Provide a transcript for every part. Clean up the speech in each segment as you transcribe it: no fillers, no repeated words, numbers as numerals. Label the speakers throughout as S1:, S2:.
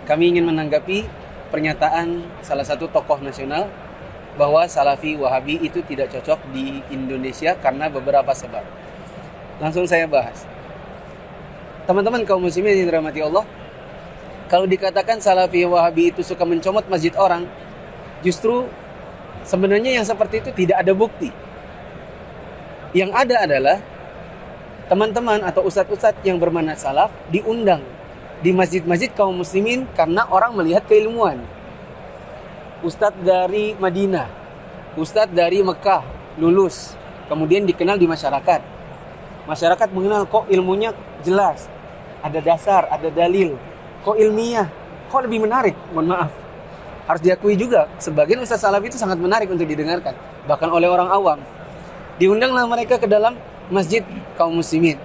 S1: kami ingin menanggapi pernyataan salah satu tokoh nasional bahwa Salafi Wahabi itu tidak cocok di Indonesia karena beberapa sebab. Langsung saya bahas. Teman-teman kaum muslimin yang dirahmati Allah, kalau dikatakan Salafi Wahabi itu suka mencomot masjid orang, justru sebenarnya yang seperti itu tidak ada bukti. Yang ada adalah teman-teman atau ustadz-ustadz yang bermanhaj salaf diundang di masjid-masjid kaum muslimin karena orang melihat keilmuan. Ustadz dari Madinah, ustadz dari Mekah lulus, kemudian dikenal di masyarakat. Masyarakat mengenal kok ilmunya jelas, ada dasar, ada dalil, kok ilmiah, kok lebih menarik. Mohon maaf, harus diakui juga sebagian ustadz salaf itu sangat menarik untuk didengarkan, bahkan oleh orang awam. Diundanglah mereka ke dalam masjid kaum muslimin.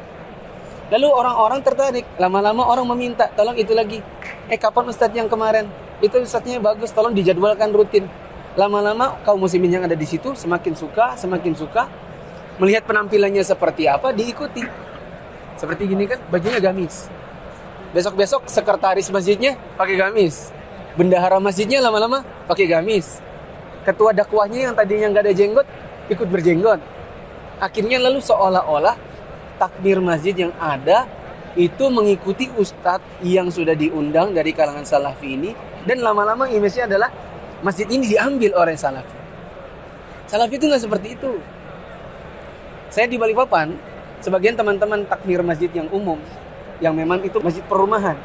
S1: Lalu orang-orang tertarik, lama-lama orang meminta, tolong itu lagi. Kapan ustadz yang kemarin? Itu ustadznya bagus, tolong dijadwalkan rutin. Lama-lama kaum muslimin yang ada di situ semakin suka melihat penampilannya seperti apa, diikuti. Seperti gini kan, bajunya gamis. Besok-besok sekretaris masjidnya pakai gamis. Bendahara masjidnya lama-lama pakai gamis. Ketua dakwahnya yang tadinya nggak ada jenggot ikut berjenggot. Akhirnya lalu seolah-olah takbir masjid yang ada itu mengikuti ustadz yang sudah diundang dari kalangan salafi ini, dan lama-lama image-nya adalah masjid ini diambil oleh salafi. Salafi itu nggak seperti itu. Saya di Balikpapan, sebagian teman-teman takbir masjid yang umum, yang memang itu masjid perumahan,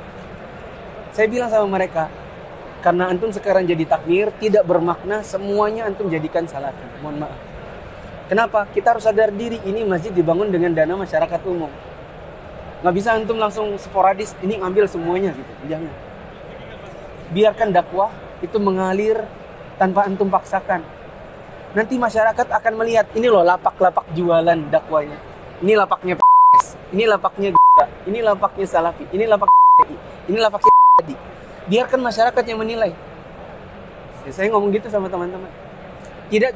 S1: saya bilang sama mereka, karena antum sekarang jadi takmir tidak bermakna semuanya antum jadikan salafi. Mohon maaf. Kenapa? Kita harus sadar diri, ini masjid dibangun dengan dana masyarakat umum. Nggak bisa antum langsung sporadis, ini ngambil semuanya gitu. Jangan. Biarkan dakwah itu mengalir tanpa antum paksakan. Nanti masyarakat akan melihat, ini loh lapak-lapak jualan dakwahnya. Ini lapaknya PS, ini lapaknya Gita, ini lapaknya Salafi, ini lapak ini lapaknya tadi. Biarkan masyarakat yang menilai. Saya ngomong gitu sama teman-teman.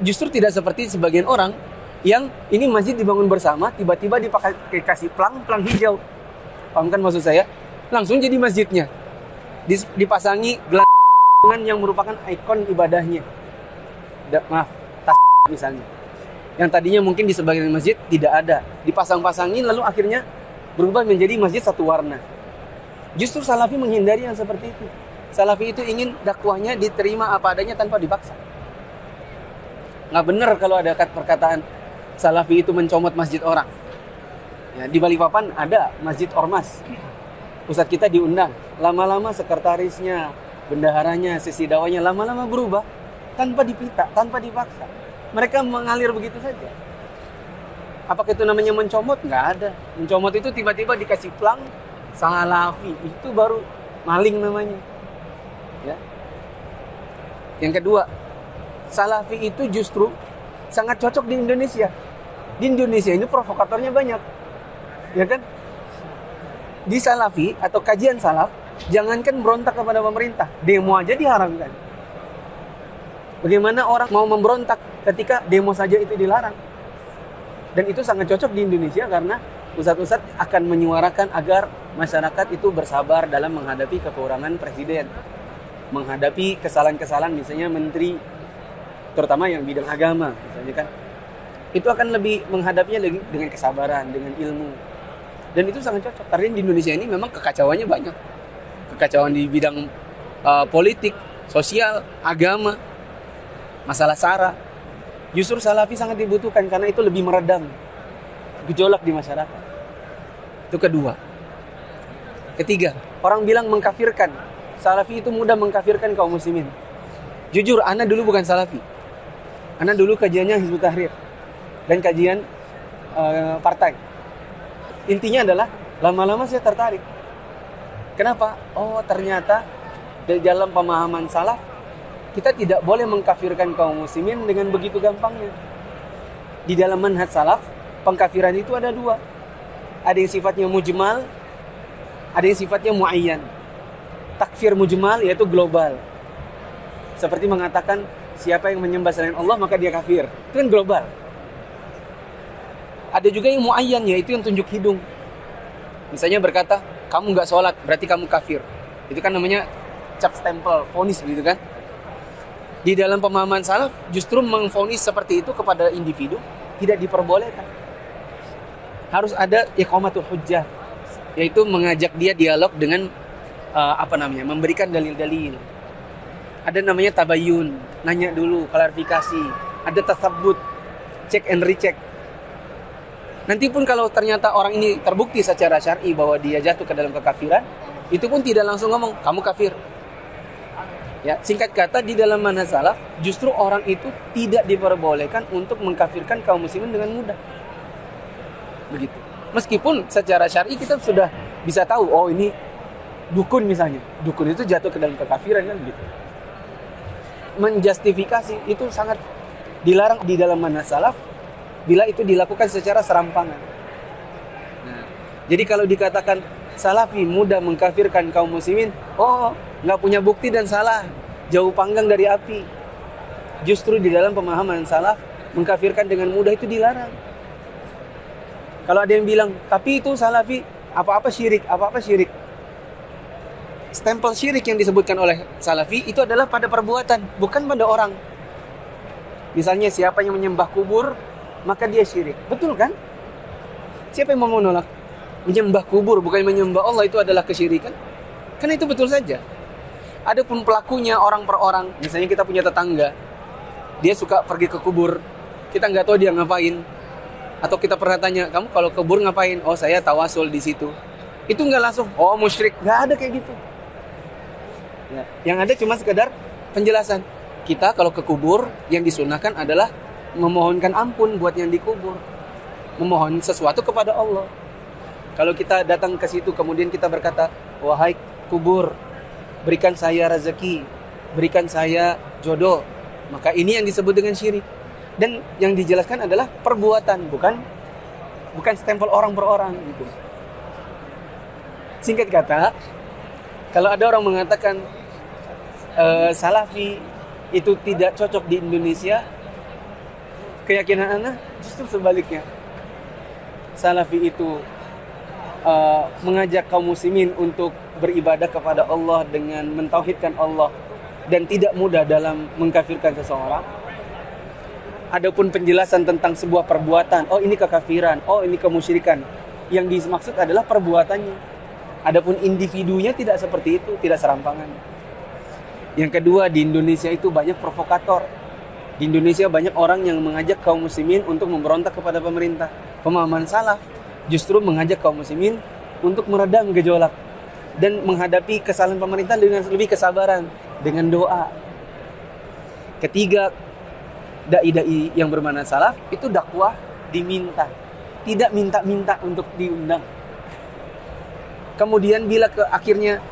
S1: Justru tidak seperti sebagian orang yang ini masjid dibangun bersama, tiba-tiba dikasih plang hijau. Paham kan maksud saya? Langsung jadi masjidnya. Dipasangi gelantungan yang merupakan ikon ibadahnya. Maaf, tas misalnya. Yang tadinya mungkin di sebagian masjid tidak ada. Dipasang-pasangin lalu akhirnya berubah menjadi masjid satu warna. Justru Salafi menghindari yang seperti itu. Salafi itu ingin dakwahnya diterima apa adanya tanpa dipaksa. Nggak benar kalau ada perkataan Salafi itu mencomot masjid orang. Ya, di Balikpapan ada masjid ormas. Ustadz kita diundang. Lama-lama sekretarisnya, bendaharanya, sesi dakwahnya lama-lama berubah tanpa dipita, tanpa dipaksa. Mereka mengalir begitu saja. Apakah itu namanya mencomot? Nggak ada. Mencomot itu tiba-tiba dikasih plang Salafi. Itu baru maling namanya. Ya. Yang kedua, Salafi itu justru sangat cocok di Indonesia. Di Indonesia ini provokatornya banyak. Ya kan? Di Salafi atau kajian salaf, jangankan berontak kepada pemerintah, demo aja diharamkan. Bagaimana orang mau memberontak ketika demo saja itu dilarang? Dan itu sangat cocok di Indonesia karena ustadz-ustadz akan menyuarakan agar masyarakat itu bersabar dalam menghadapi kekurangan presiden, menghadapi kesalahan-kesalahan misalnya menteri, terutama yang bidang agama misalnya kan, itu akan lebih menghadapinya lagi dengan kesabaran, dengan ilmu, dan itu sangat cocok karena di Indonesia ini memang kekacauannya banyak, kekacauan di bidang politik, sosial, agama, masalah sara. Justru Salafi sangat dibutuhkan karena itu lebih meredam gejolak di masyarakat. Itu kedua. Ketiga, orang bilang mengkafirkan. Salafi itu mudah mengkafirkan kaum muslimin. Jujur, ana dulu bukan Salafi. Ana dulu kajiannya Hizbut Tahrir dan kajian partai. Intinya adalah lama-lama saya tertarik. Kenapa? Oh, ternyata di dalam pemahaman salaf kita tidak boleh mengkafirkan kaum muslimin dengan begitu gampangnya. Di dalam manhaj salaf, pengkafiran itu ada dua. Ada yang sifatnya mujmal, ada yang sifatnya muayyan. Takfir mujmal yaitu global. Seperti mengatakan siapa yang menyembah selain Allah maka dia kafir. Itu kan global. Ada juga yang muayyan, yaitu yang tunjuk hidung. Misalnya berkata, kamu gak sholat berarti kamu kafir. Itu kan namanya cap stempel, vonis begitu kan. Di dalam pemahaman salaf justru mengvonis seperti itu kepada individu tidak diperbolehkan. Harus ada iqamatul hujjah, yaitu mengajak dia dialog dengan memberikan dalil-dalil. Ada namanya tabayun, nanya dulu, klarifikasi. Ada tasabbut, check and recheck. Nanti pun kalau ternyata orang ini terbukti secara syar'i bahwa dia jatuh ke dalam kekafiran, itu pun tidak langsung ngomong kamu kafir. Ya, singkat kata di dalam manhaj salaf justru orang itu tidak diperbolehkan untuk mengkafirkan kaum muslimin dengan mudah. Begitu. Meskipun secara syar'i kita sudah bisa tahu, oh ini dukun misalnya. Dukun itu jatuh ke dalam kekafiran kan gitu. Menjustifikasi itu sangat dilarang di dalam manhaj salaf bila itu dilakukan secara serampangan. Nah, jadi kalau dikatakan salafi mudah mengkafirkan kaum muslimin, oh nggak punya bukti dan salah, jauh panggang dari api. Justru di dalam pemahaman salaf mengkafirkan dengan mudah itu dilarang. Kalau ada yang bilang tapi itu salafi apa-apa syirik, stempel syirik yang disebutkan oleh salafi itu adalah pada perbuatan, bukan pada orang. Misalnya siapa yang menyembah kubur maka dia syirik, betul kan? Siapa yang mau menolak? Menyembah kubur bukan menyembah Allah itu adalah kesyirikan? Karena itu betul saja. Adapun pelakunya orang per orang, misalnya kita punya tetangga, dia suka pergi ke kubur, kita nggak tahu dia ngapain, atau kita pernah tanya, kamu kalau ke kubur ngapain? Oh saya tawasul di situ. Itu nggak langsung, oh musyrik, nggak ada kayak gitu. Ya, yang ada cuma sekedar penjelasan. Kita kalau ke kubur yang disunahkan adalah memohonkan ampun buat yang dikubur, memohon sesuatu kepada Allah. Kalau kita datang ke situ kemudian kita berkata, wahai kubur, berikan saya rezeki, berikan saya jodoh, maka ini yang disebut dengan syirik. Dan yang dijelaskan adalah perbuatan, bukan stempel orang per orang gitu. Singkat kata, kalau ada orang mengatakan salafi itu tidak cocok di Indonesia, keyakinan ana justru sebaliknya. Salafi itu mengajak kaum muslimin untuk beribadah kepada Allah dengan mentauhidkan Allah dan tidak mudah dalam mengkafirkan seseorang. Adapun penjelasan tentang sebuah perbuatan, oh ini kekafiran, oh ini kemusyrikan, yang dimaksud adalah perbuatannya. Adapun individunya tidak seperti itu, tidak serampangan. Yang kedua, di Indonesia itu banyak provokator. Di Indonesia banyak orang yang mengajak kaum muslimin untuk memberontak kepada pemerintah. Pemahaman salaf justru mengajak kaum muslimin untuk meredam gejolak dan menghadapi kesalahan pemerintah dengan lebih kesabaran, dengan doa. Ketiga, dai-dai yang bermakna salaf itu dakwah diminta, tidak minta-minta untuk diundang. Kemudian bila akhirnya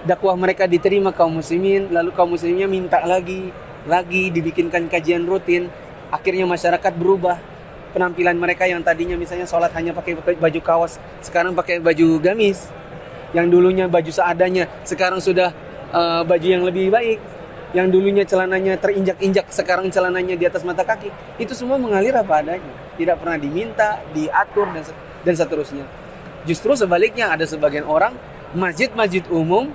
S1: dakwah mereka diterima kaum muslimin, lalu kaum muslimnya minta lagi dibikinkan kajian rutin, akhirnya masyarakat berubah. Penampilan mereka yang tadinya misalnya sholat hanya pakai baju kaos, sekarang pakai baju gamis. Yang dulunya baju seadanya, sekarang sudah baju yang lebih baik. Yang dulunya celananya terinjak-injak, sekarang celananya di atas mata kaki. Itu semua mengalir apa adanya, tidak pernah diminta, diatur dan seterusnya. Justru sebaliknya, ada sebagian orang masjid-masjid umum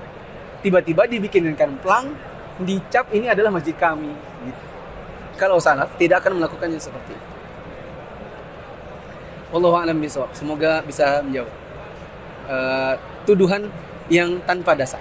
S1: tiba-tiba dibikinkan plang, dicap ini adalah masjid kami gitu. Kalau salaf tidak akan melakukannya seperti itu. Wallahu a'lam bishawab. Semoga bisa menjawab tuduhan yang tanpa dasar.